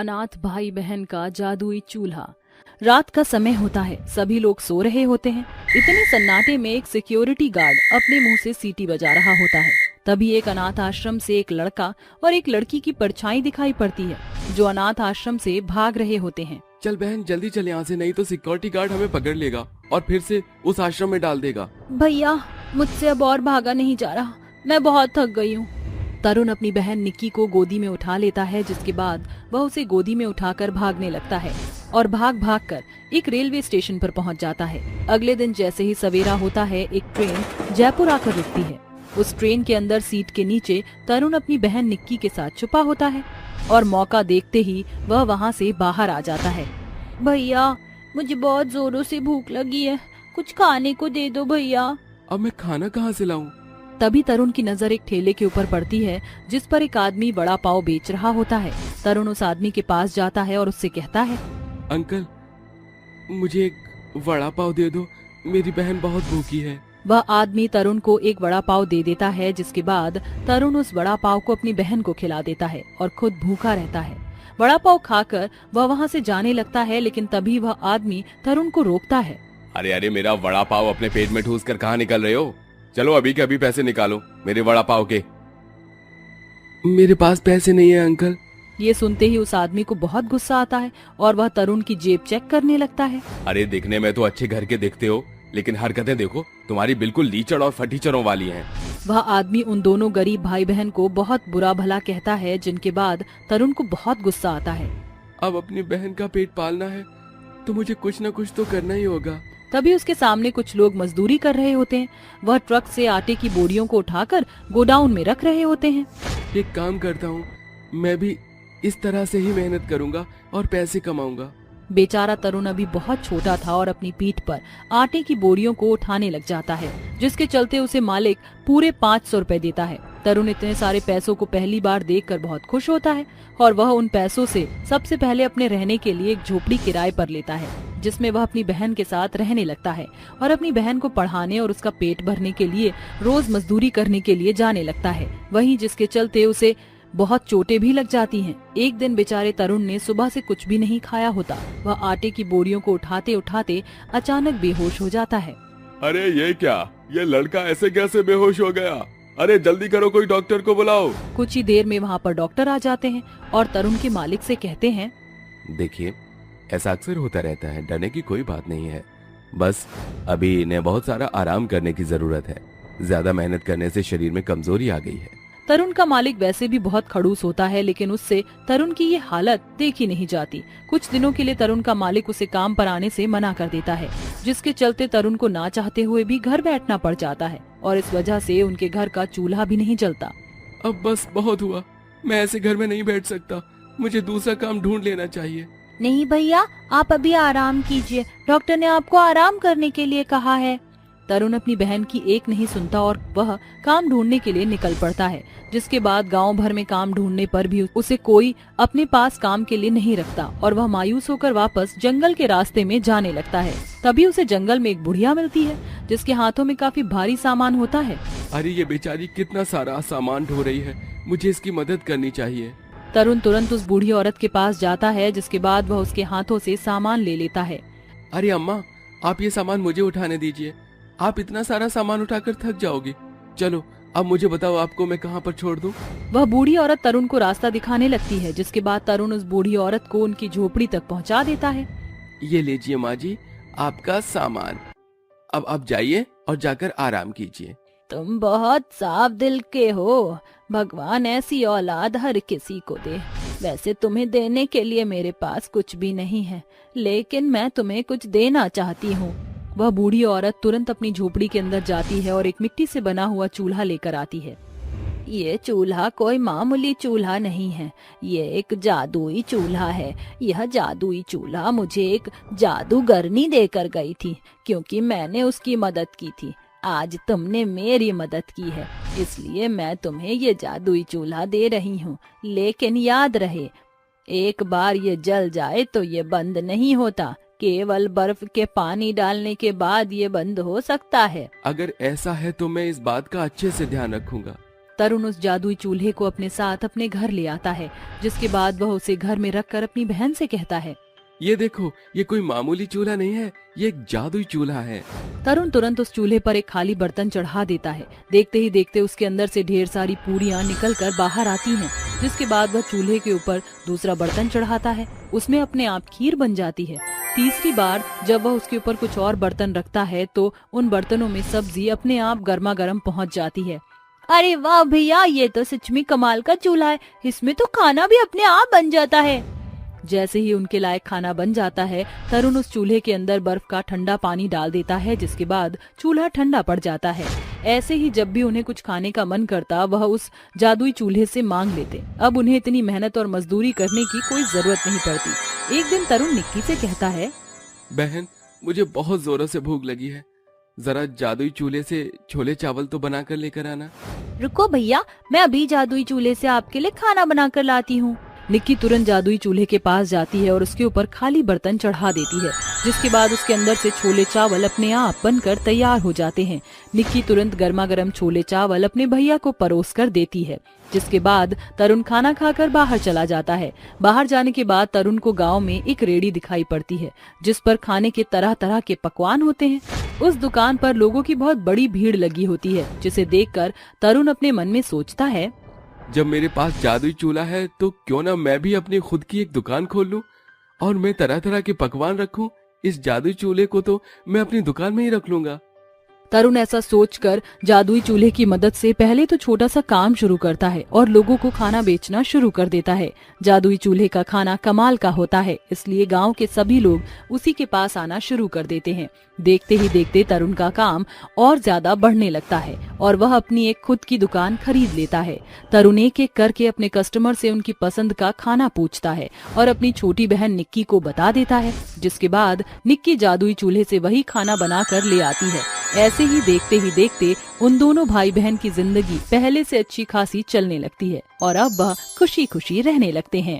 अनाथ भाई बहन का जादुई चूल्हा। रात का समय होता है, सभी लोग सो रहे होते हैं। इतने सन्नाटे में एक सिक्योरिटी गार्ड अपने मुंह से सीटी बजा रहा होता है। तभी एक अनाथ आश्रम से एक लड़का और एक लड़की की परछाई दिखाई पड़ती है, जो अनाथ आश्रम से भाग रहे होते हैं। चल बहन जल्दी चल यहाँ से, नहीं तो सिक्योरिटी गार्ड हमें पकड़ लेगा और फिर से उस आश्रम में डाल देगा। भैया, मुझसे अब और भागा नहीं जा रहा, मैं बहुत थक गई हूँ। तरुण अपनी बहन निक्की को गोदी में उठा लेता है, जिसके बाद वह उसे गोदी में उठाकर भागने लगता है और भाग भाग कर एक रेलवे स्टेशन पर पहुंच जाता है। अगले दिन जैसे ही सवेरा होता है, एक ट्रेन जयपुर आकर रुकती है। उस ट्रेन के अंदर सीट के नीचे तरुण अपनी बहन निक्की के साथ छुपा होता है और मौका देखते ही वह वहाँ से बाहर आ जाता है। भैया, मुझे बहुत जोरों से भूख लगी है, कुछ खाने को दे दो भैया। अब मैं खाना कहाँ से लाऊं? तभी तरुण की नजर एक ठेले के ऊपर पड़ती है, जिस पर एक आदमी वड़ा पाव बेच रहा होता है। तरुण उस आदमी के पास जाता है और उससे कहता है, अंकल मुझे एक वड़ा पाव दे दो, मेरी बहन बहुत भूखी है। वह आदमी तरुण को एक वड़ा पाव दे देता है, जिसके बाद तरुण उस वड़ा पाव को अपनी बहन को खिला देता है और खुद भूखा रहता है। वड़ा पाव खाकर वह वहाँ से जाने लगता है, लेकिन तभी वह आदमी तरुण को रोकता है। अरे अरे, मेरा वड़ा पाव अपने पेट में ठूस कर कहाँ निकल रहे हो? चलो अभी के अभी पैसे निकालो मेरे वड़ा पाव के। मेरे पास पैसे नहीं है अंकल। ये सुनते ही उस आदमी को बहुत गुस्सा आता है और वह तरुण की जेब चेक करने लगता है। अरे दिखने में तो अच्छे घर के दिखते हो, लेकिन हरकतें देखो तुम्हारी बिल्कुल लीचड़ और फटीचरों वाली हैं। वह आदमी उन दोनों गरीब भाई बहन को बहुत बुरा भला कहता है, जिनके बाद तरुण को बहुत गुस्सा आता है। अब अपनी बहन का पेट पालना है तो मुझे कुछ न कुछ तो करना ही होगा। तभी उसके सामने कुछ लोग मजदूरी कर रहे होते हैं। वह ट्रक से आटे की बोरियों को उठाकर गोडाउन में रख रहे होते हैं। एक काम करता हूँ, मैं भी इस तरह से ही मेहनत करूँगा और पैसे कमाऊंगा। बेचारा तरुण अभी बहुत छोटा था और अपनी पीठ पर आटे की बोरियों को उठाने लग जाता है, जिसके चलते उसे मालिक पूरे 500 रुपए देता है। तरुण इतने सारे पैसों को पहली बार देखकर बहुत खुश होता है और वह उन पैसों से सबसे पहले अपने रहने के लिए एक झोपड़ी किराए पर लेता है, जिसमें वह अपनी बहन के साथ रहने लगता है और अपनी बहन को पढ़ाने और उसका पेट भरने के लिए रोज मजदूरी करने के लिए जाने लगता है। वहीं जिसके चलते उसे बहुत चोटें भी लग जाती हैं। एक दिन बेचारे तरुण ने सुबह से कुछ भी नहीं खाया होता। वह आटे की बोरियों को उठाते उठाते अचानक बेहोश हो जाता है। अरे ये क्या, ये लड़का ऐसे कैसे बेहोश हो गया? अरे जल्दी करो, कोई डॉक्टर को बुलाओ। कुछ ही देर में वहाँ पर डॉक्टर आ जाते हैं और तरुण के मालिक से कहते हैं, देखिए ऐसा अक्सर होता रहता है, डरने की कोई बात नहीं है। बस अभी इन्हें बहुत सारा आराम करने की जरूरत है। ज्यादा मेहनत करने से शरीर में कमजोरी आ गई है। तरुण का मालिक वैसे भी बहुत खड़ूस होता है, लेकिन उससे तरुण की ये हालत देखी नहीं जाती। कुछ दिनों के लिए तरुण का मालिक उसे काम पर आने से मना कर देता है, जिसके चलते तरुण को ना चाहते हुए भी घर बैठना पड़ जाता है और इस वजह से उनके घर का चूल्हा भी नहीं जलता। अब बस बहुत हुआ, मैं ऐसे घर में नहीं बैठ सकता, मुझे दूसरा काम ढूंढ लेना चाहिए। नहीं भैया, आप अभी आराम कीजिए, डॉक्टर ने आपको आराम करने के लिए कहा है। तरुण अपनी बहन की एक नहीं सुनता और वह काम ढूंढने के लिए निकल पड़ता है, जिसके बाद गांव भर में काम ढूंढने पर भी उसे कोई अपने पास काम के लिए नहीं रखता और वह मायूस होकर वापस जंगल के रास्ते में जाने लगता है। तभी उसे जंगल में एक बुढ़िया मिलती है, जिसके हाथों में काफी भारी सामान होता है। अरे ये बेचारी कितना सारा सामान ढो रही है, मुझे इसकी मदद करनी चाहिए। तरुण तुरंत उस बूढ़ी औरत के पास जाता है, जिसके बाद वह उसके हाथों से सामान ले लेता है। अरे अम्मा, आप ये सामान मुझे उठाने दीजिए, आप इतना सारा सामान उठाकर थक जाओगी। चलो अब मुझे बताओ, आपको मैं कहाँ पर छोड़ दूँ? वह बूढ़ी औरत तरुण को रास्ता दिखाने लगती है, जिसके बाद तरुण उस बूढ़ी औरत को उनकी झोपड़ी तक पहुँचा देता है। ये लीजिए माँ जी, आपका सामान। अब आप जाइए और जाकर आराम कीजिए। तुम बहुत साफ दिल के हो, भगवान ऐसी औलाद हर किसी को दे। वैसे तुम्हें देने के लिए मेरे पास कुछ भी नहीं है, लेकिन मैं तुम्हें कुछ देना चाहती हूँ। वह बूढ़ी औरत तुरंत अपनी झोपड़ी के अंदर जाती है और एक मिट्टी से बना हुआ चूल्हा लेकर आती है। ये चूल्हा कोई मामूली चूल्हा नहीं है, ये एक जादुई चूल्हा है। यह जादुई चूल्हा मुझे एक जादूगरनी देकर गई थी, क्योंकि मैंने उसकी मदद की थी। आज तुमने मेरी मदद की है, इसलिए मैं तुम्हें ये जादुई चूल्हा दे रही हूँ। लेकिन याद रहे, एक बार ये जल जाए तो ये बंद नहीं होता। केवल बर्फ के पानी डालने के बाद ये बंद हो सकता है। अगर ऐसा है तो मैं इस बात का अच्छे से ध्यान रखूंगा। तरुण उस जादुई चूल्हे को अपने साथ अपने घर ले आता है, जिसके बाद वह उसे घर में रखकर अपनी बहन से कहता है, ये देखो, ये कोई मामूली चूल्हा नहीं है, ये एक जादुई चूल्हा है। तरुण तुरंत उस चूल्हे पर एक खाली बर्तन चढ़ा देता है। देखते ही देखते उसके अंदर से ढेर सारी पूरियां निकलकर बाहर आती हैं, जिसके बाद वह चूल्हे के ऊपर दूसरा बर्तन चढ़ाता है। उसमें अपने आप खीर बन जाती है। तीसरी बार जब वह उसके ऊपर कुछ और बर्तन रखता है तो उन बर्तनों में सब्जी अपने आप गर्मा गर्म पहुँच जाती है। अरे वाह भैया, ये तो सच में कमाल का चूल्हा है, इसमें तो खाना भी अपने आप बन जाता है। जैसे ही उनके लायक खाना बन जाता है, तरुण उस चूल्हे के अंदर बर्फ का ठंडा पानी डाल देता है, जिसके बाद चूल्हा ठंडा पड़ जाता है। ऐसे ही जब भी उन्हें कुछ खाने का मन करता, वह उस जादुई चूल्हे से मांग लेते। अब उन्हें इतनी मेहनत और मजदूरी करने की कोई जरूरत नहीं पड़ती। एक दिन तरुण निक्की से कहता है, बहन, मुझे बहुत जोरों से भूख लगी है, जरा जादुई चूल्हे से छोले चावल तो बना कर लेकर आना। रुको भैया, मैं अभी जादुई चूल्हे से आपके लिए खाना बना कर लाती हूँ। निक्की तुरंत जादुई चूल्हे के पास जाती है और उसके ऊपर खाली बर्तन चढ़ा देती है, जिसके बाद उसके अंदर से छोले चावल अपने आप बनकर तैयार हो जाते हैं। निक्की तुरंत गर्मा गर्म छोले चावल अपने भैया को परोस कर देती है, जिसके बाद तरुण खाना खाकर बाहर चला जाता है। बाहर जाने के बाद तरुण को गांव में एक रेड़ी दिखाई पड़ती है, जिस पर खाने के तरह तरह के पकवान होते हैं। उस दुकान पर लोगों की बहुत बड़ी भीड़ लगी होती है, जिसे देखकर तरुण अपने मन में सोचता है, जब मेरे पास जादुई चूल्हा है तो क्यों ना मैं भी अपनी खुद की एक दुकान खोल लूं और मैं तरह तरह के पकवान रखूं। इस जादुई चूल्हे को तो मैं अपनी दुकान में ही रख लूंगा। तरुण ऐसा सोचकर जादुई चूल्हे की मदद से पहले तो छोटा सा काम शुरू करता है और लोगों को खाना बेचना शुरू कर देता है। जादुई चूल्हे का खाना कमाल का होता है, इसलिए गांव के सभी लोग उसी के पास आना शुरू कर देते हैं। देखते ही देखते तरुण का काम और ज्यादा बढ़ने लगता है और वह अपनी एक खुद की दुकान खरीद लेता है। तरुण एक एक करके अपने कस्टमर से उनकी पसंद का खाना पूछता है और अपनी छोटी बहन निक्की को बता देता है, जिसके बाद निक्की जादुई चूल्हे से वही खाना बना कर ले आती है। ऐसे ही देखते उन दोनों भाई बहन की जिंदगी पहले से अच्छी खासी चलने लगती है और अब वह खुशी खुशी रहने लगते हैं।